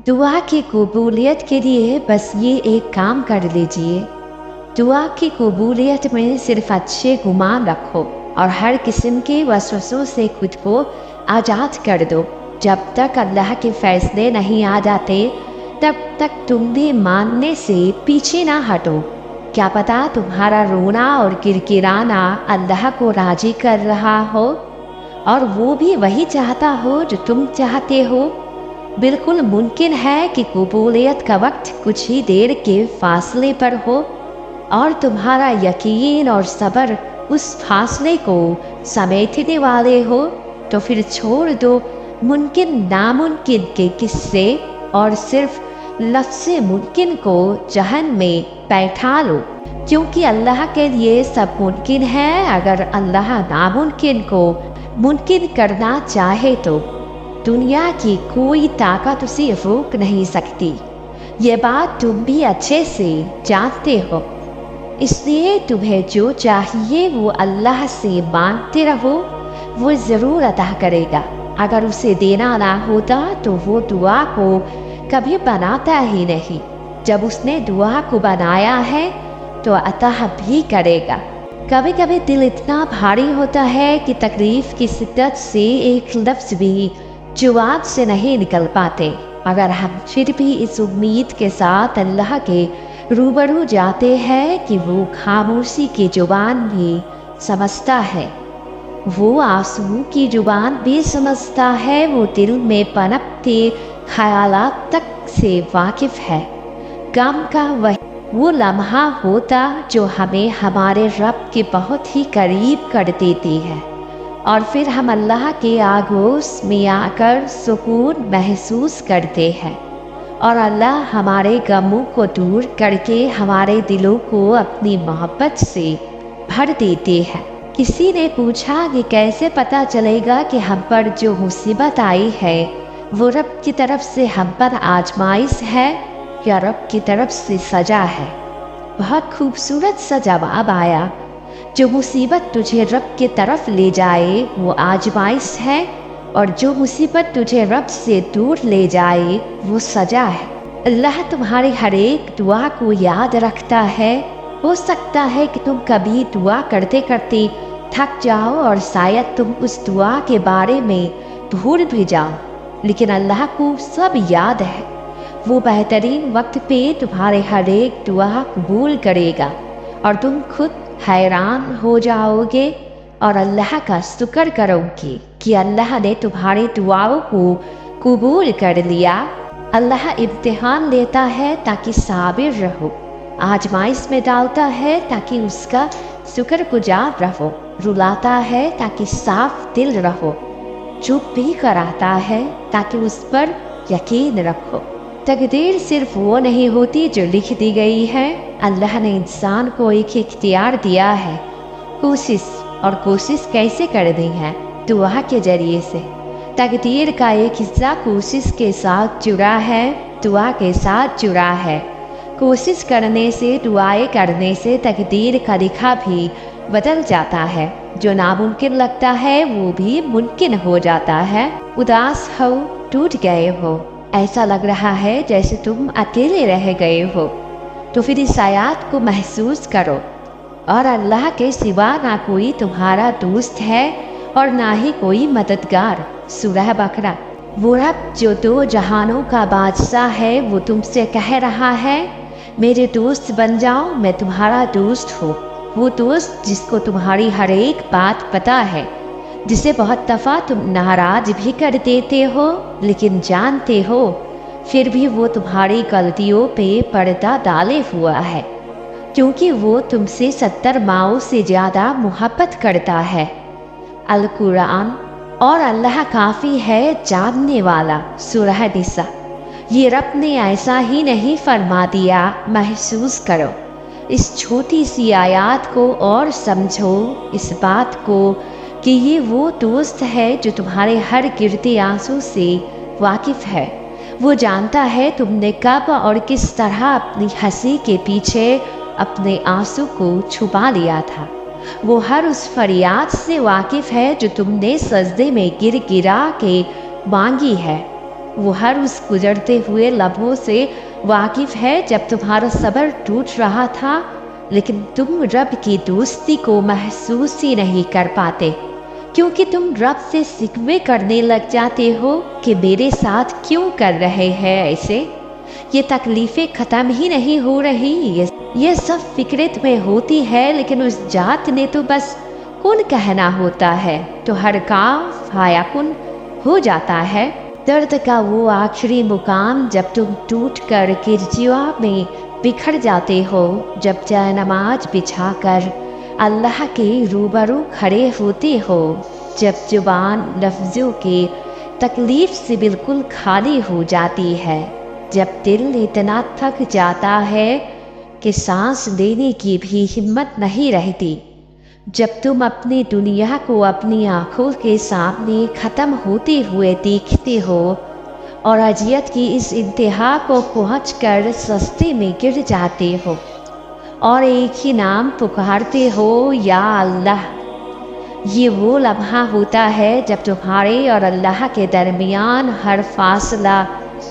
दुआ की कबूलियत के लिए बस ये एक काम कर लीजिए। दुआ की कबूलियत में सिर्फ अच्छे गुमान रखो और हर किस्म के वसवसों से खुद को आज़ाद कर दो। जब तक अल्लाह के फैसले नहीं आ जाते तब तक तुम भी मानने से पीछे ना हटो। क्या पता तुम्हारा रोना और किरकिराना अल्लाह को राजी कर रहा हो और वो भी वही चाहता हो जो तुम चाहते हो। बिल्कुल मुमकिन है कि कबूलियत का वक्त कुछ ही देर के फासले पर हो और तुम्हारा यकीन और सब्र उस फासले को समेटने वाले हो। तो फिर छोड़ दो मुमकिन नामुमकिन के किस्से और सिर्फ लफ्ज़ मुमकिन को जहन में बैठा लो, क्योंकि अल्लाह के लिए सब मुमकिन है। अगर अल्लाह नामुमकिन को मुमकिन करना चाहे तो दुनिया की कोई ताकत उसे रोक नहीं सकती। ये बात तुम भी अच्छे से जानते हो। इसलिए तुम्हें जो चाहिए वो अल्लाह से मांगते रहो, वो ज़रूर अता करेगा। अगर उसे देना ना होता तो वो दुआ को कभी बनाता ही नहीं। जब उसने दुआ को बनाया है तो अता भी करेगा। कभी कभी दिल इतना भारी होता है कि तकलीफ की शिद्दत से एक लफ्ज़ भी जुबान से नहीं निकल पाते, मगर हम फिर भी इस उम्मीद के साथ अल्लाह के रूबरू जाते हैं कि वो खामोशी की जुबान भी समझता है, वो आंसू की जुबान भी समझता है, वो दिल में पनपते ख्यालात तक से वाकिफ़ है। गम का वो लम्हा होता जो हमें हमारे रब के बहुत ही करीब कर देती है और फिर हम अल्लाह के आगोश में आकर सुकून महसूस करते हैं और अल्लाह हमारे गमों को दूर करके हमारे दिलों को अपनी मोहब्बत से भर देते हैं। किसी ने पूछा कि कैसे पता चलेगा कि हम पर जो मुसीबत आई है वो रब की तरफ से हम पर आजमाइश है या रब की तरफ से सजा है। बहुत खूबसूरत सा जवाब आया, जो मुसीबत तुझे रब की तरफ ले जाए वो आजमाइश है और जो मुसीबत तुझे रब से दूर ले जाए वो सजा है। अल्लाह तुम्हारी हर एक दुआ को याद रखता है। हो सकता है कि तुम कभी दुआ करते करते थक जाओ और शायद तुम उस दुआ के बारे में भूल भी जाओ, लेकिन अल्लाह को सब याद है। वो बेहतरीन वक्त पे तुम्हारे हर एक दुआ कबूल करेगा और तुम खुद हैरान हो जाओगे और अल्लाह का शुक्र करोगे कि अल्लाह ने तुम्हारी दुआओं को कबूल कर लिया। अल्लाह इम्तिहान लेता है ताकि साबिर रहो, आजमाइश में डालता है ताकि उसका शुक्रगुजार रहो, रुलाता है ताकि साफ दिल रहो, चुप भी कराता है ताकि उस पर यकीन रखो। तकदीर सिर्फ वो नहीं होती जो लिख दी गई है। अल्लाह ने इंसान को एक इख्तियार दिया है, कोशिश, और कोशिश कैसे कर दी है? दुआ के जरिए से। तकदीर का एक हिस्सा कोशिश के साथ जुड़ा है, दुआ के साथ जुड़ा है। कोशिश करने से, दुआएं करने से तकदीर का लिखा भी बदल जाता है। जो नामुमकिन लगता है वो भी मुमकिन हो जाता है। उदास हो, टूट गए हो, ऐसा लग रहा है जैसे तुम अकेले रह गए हो, तो फिर इस आयत को महसूस करो और अल्लाह के सिवा ना कोई तुम्हारा दोस्त है और ना ही कोई मददगार। सूरह बकरा। वो रब जो दो जहानों का बादशाह है वो तुमसे कह रहा है, मेरे दोस्त बन जाओ, मैं तुम्हारा दोस्त हूँ। वो दोस्त जिसको तुम्हारी हर एक बात पता है, जिसे बहुत दफ़ा तुम नाराज भी कर देते हो लेकिन जानते हो फिर भी वो तुम्हारी गलतियों पे पर्दा डाले हुआ है, क्योंकि वो तुमसे 70 माओं से ज़्यादा मोहब्बत करता है। अल कुरान। और अल्लाह काफ़ी है जानने वाला। सूरह निसा। ये रब ने ऐसा ही नहीं फरमा दिया, महसूस करो इस छोटी सी आयत को और समझो इस बात को कि ये वो दोस्त है जो तुम्हारे हर गिरते आंसू से वाकिफ़ है। वो जानता है तुमने कब और किस तरह अपनी हंसी के पीछे अपने आंसू को छुपा लिया था। वो हर उस फरियाद से वाकिफ़ है जो तुमने सजदे में गिर गिरा के मांगी है। وہ ہر اس گزرتے ہوئے لمحوں سے واقف ہے جب تمہارا صبر ٹوٹ رہا تھا، لیکن تم رب کی دوستی کو محسوس ہی نہیں کر پاتے، کیونکہ تم رب سے شکوے کرنے لگ جاتے ہو کہ میرے ساتھ کیوں کر رہے ہیں ایسے، یہ تکلیفیں ختم ہی نہیں ہو رہی، یہ سب فکرے تمہیں ہوتی ہے، لیکن اس ذات نے تو بس کن کہنا ہوتا ہے تو ہر کام فایا کن ہو جاتا ہے۔ درد کا وہ آخری مقام جب تم ٹوٹ کر گرجوا میں بکھر جاتے ہو، جب جائے نماز بچھا کر اللہ کے روبرو کھڑے ہوتے ہو، جب زبان لفظوں کے تکلیف سے بالکل خالی ہو جاتی ہے، جب دل اتنا تھک جاتا ہے کہ سانس لینے کی بھی ہمت نہیں رہتی، جب تم اپنی دنیا کو اپنی آنکھوں کے سامنے ختم ہوتے ہوئے دیکھتے ہو اور اذیت کی اس انتہا کو پہنچ کر سستے میں گر جاتے ہو اور ایک ہی نام پکارتے ہو، یا اللہ۔ یہ وہ لمحہ ہوتا ہے جب تمہارے اور اللہ کے درمیان ہر فاصلہ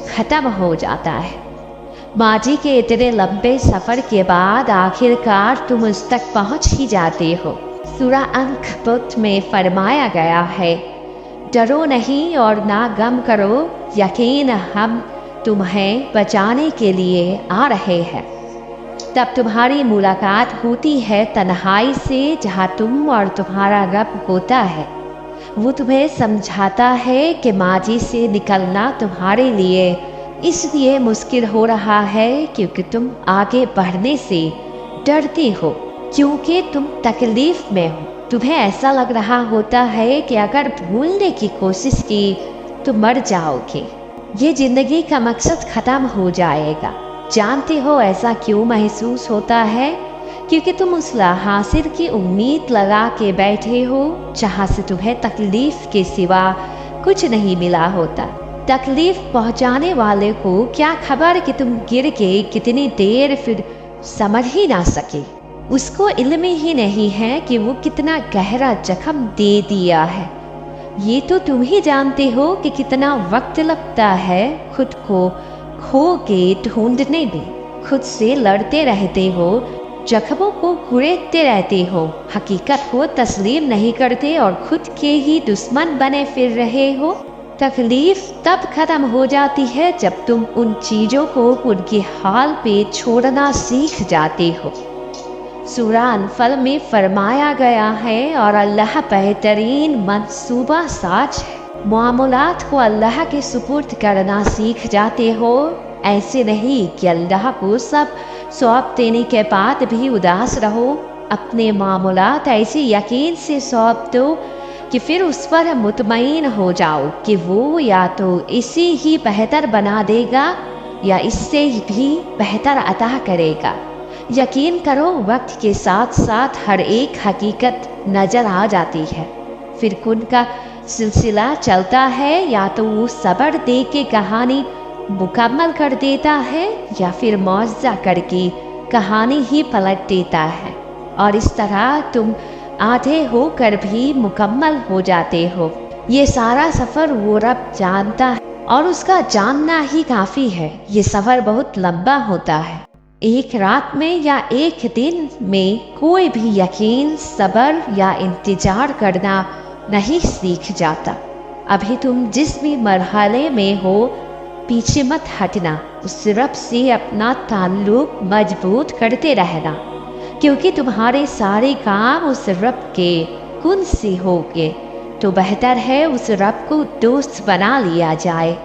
ختم ہو جاتا ہے۔ ماضی کے اتنے لمبے سفر کے بعد آخر کار تم اس تک پہنچ ہی جاتے ہو۔ سورہ عنکبوت میں فرمایا گیا ہے، ڈرو نہیں اور نہ غم کرو، یقین ہم تمہیں بچانے کے لیے آ رہے ہیں۔ تب تمہاری ملاقات ہوتی ہے تنہائی سے، جہاں تم اور تمہارا رب ہوتا ہے۔ وہ تمہیں سمجھاتا ہے کہ ماضی سے نکلنا تمہارے لیے اس لیے مشکل ہو رہا ہے کیونکہ تم آگے بڑھنے سے ڈرتے ہو، کیونکہ تم تکلیف میں ہو۔ تمہیں ایسا لگ رہا ہوتا ہے کہ اگر بھولنے کی کوشش کی تو مر جاؤ گے، یہ زندگی کا مقصد ختم ہو جائے گا۔ جانتے ہو ایسا کیوں محسوس ہوتا ہے؟ کیونکہ تم اس حاصل کی امید لگا کے بیٹھے ہو جہاں سے تمہیں تکلیف کے سوا کچھ نہیں ملا ہوتا۔ تکلیف پہنچانے والے کو کیا خبر کہ تم گر کے کتنی دیر پھر سمجھ ہی نہ سکے، اس کو علم ہی نہیں ہے کہ وہ کتنا گہرا زخم دے دیا ہے۔ یہ تو تم ہی جانتے ہو کہ کتنا وقت لگتا ہے خود کو کھو کے ڈھونڈنے میں، خود سے لڑتے رہتے ہو، زخموں کو کریدتے رہتے ہو، حقیقت کو تسلیم نہیں کرتے اور خود کے ہی دشمن بنے پھر رہے ہو۔ تکلیف تب ختم ہو جاتی ہے جب تم ان چیزوں کو ان کے حال پہ چھوڑنا سیکھ جاتے ہو۔ سورہ انفال میں فرمایا گیا ہے، اور اللہ بہترین منصوبہ ساز ہے۔ معاملات کو اللہ کے سپرد کرنا سیکھ جاتے ہو، ایسے نہیں کہ اللہ کو سب سونپ دینے کے بعد بھی اداس رہو۔ اپنے معاملات ایسے یقین سے سونپ دو کہ پھر اس پر مطمئن ہو جاؤ کہ وہ یا تو اسے ہی بہتر بنا دے گا یا اس سے بھی بہتر عطا کرے گا۔ یقین کرو وقت کے ساتھ ساتھ ہر ایک حقیقت نظر آ جاتی ہے، پھر کن کا سلسلہ چلتا ہے، یا تو وہ صبر دے کے کہانی مکمل کر دیتا ہے یا پھر معجزہ کر کے کہانی ہی پلٹ دیتا ہے، اور اس طرح تم آدھے ہو کر بھی مکمل ہو جاتے ہو۔ یہ سارا سفر وہ رب جانتا ہے اور اس کا جاننا ہی کافی ہے۔ یہ سفر بہت لمبا ہوتا ہے، ایک رات میں یا ایک دن میں کوئی بھی یقین، صبر یا انتظار کرنا نہیں سیکھ جاتا۔ ابھی تم جس بھی مرحلے میں ہو پیچھے مت ہٹنا، اس رب سے اپنا تعلق مضبوط کرتے رہنا، کیونکہ تمہارے سارے کام اس رب کے کن سے ہو گے، تو بہتر ہے اس رب کو دوست بنا لیا جائے۔